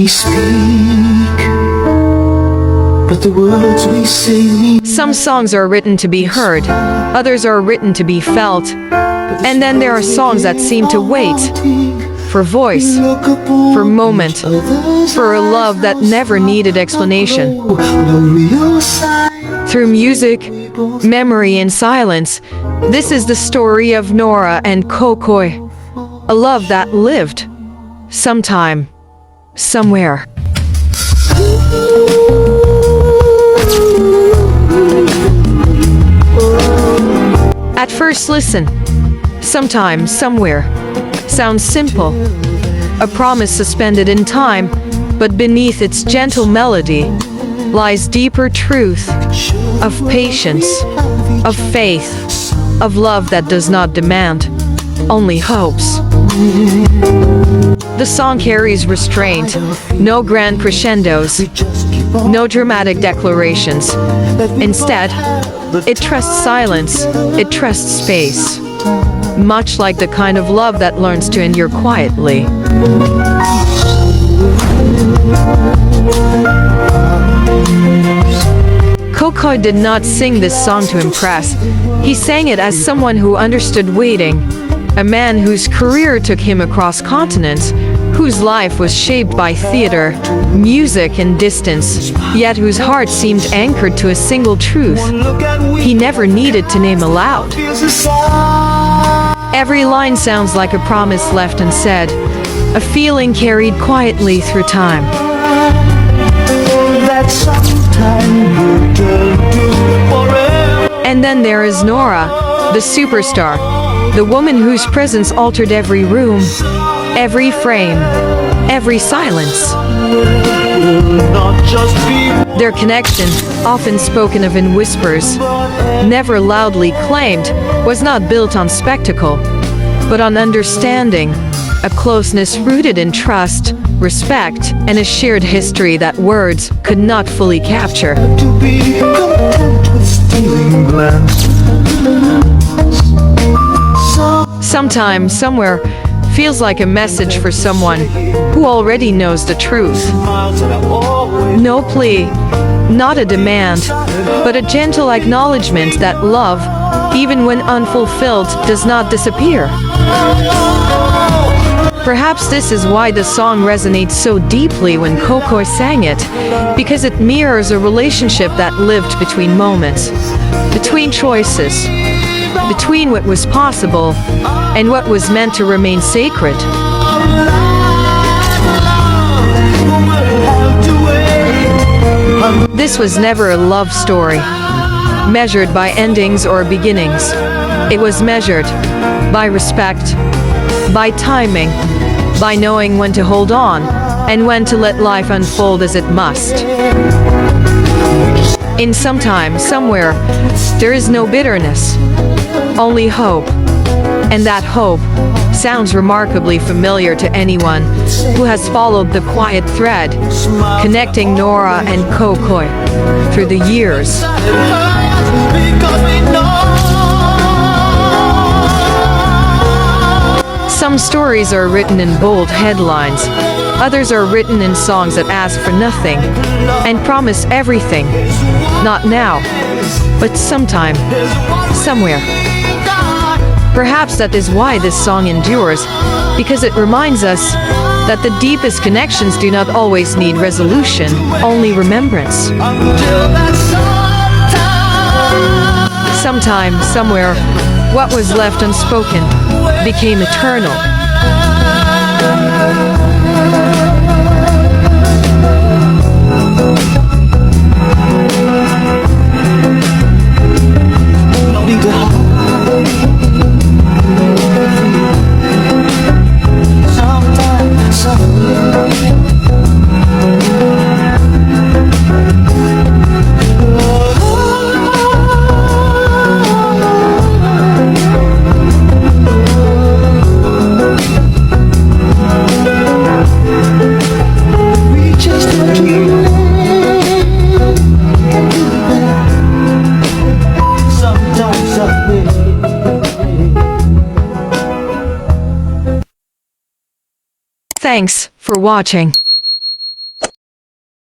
We speak, but the words we say mean. Some songs are written to be heard, others are written to be felt, and then there are songs that seem to wait for voice, for moment, for a love that never needed explanation. Through music, memory, and silence, this is the story of Nora and Kokoy, a love that lived sometime, somewhere. At first listen, sometime, somewhere, sounds simple, a promise suspended in time, but beneath its gentle melody lies deeper truth of patience, of faith, of love that does not demand, only hopes. The song carries restraint, no grand crescendos, no dramatic declarations. Instead, it trusts silence, it trusts space, much like the kind of love that learns to endure quietly. Kokoy did not sing this song to impress. He sang it as someone who understood waiting, a man whose career took him across continents, whose life was shaped by theater, music, and distance, yet whose heart seemed anchored to a single truth he never needed to name aloud. Every line sounds like a promise left unsaid, a feeling carried quietly through time. And then there is Nora, the superstar, the woman whose presence altered every room, every frame, every silence. Their connection, often spoken of in whispers, never loudly claimed, was not built on spectacle, but on understanding, a closeness rooted in trust, respect, and a shared history that words could not fully capture. To be content with stealing glances. Sometime, somewhere, feels like a message for someone who already knows the truth. No plea, not a demand, but a gentle acknowledgement that love, even when unfulfilled, does not disappear. Perhaps this is why the song resonates so deeply when Kokoy sang it, because it mirrors a relationship that lived between moments, between choices, between what was possible and what was meant to remain sacred. This was never a love story, measured by endings or beginnings. It was measured by respect, by timing, by knowing when to hold on and when to let life unfold as it must. In sometime, somewhere, there is no bitterness, only hope. And that hope sounds remarkably familiar to anyone who has followed the quiet thread connecting Nora and Kokoy through the years. Some stories are written in bold headlines, others are written in songs that ask for nothing and promise everything. Not now, but sometime, somewhere. Perhaps that is why this song endures, because it reminds us that the deepest connections do not always need resolution, only remembrance. Sometime, somewhere, what was left unspoken became eternal. Thanks for watching.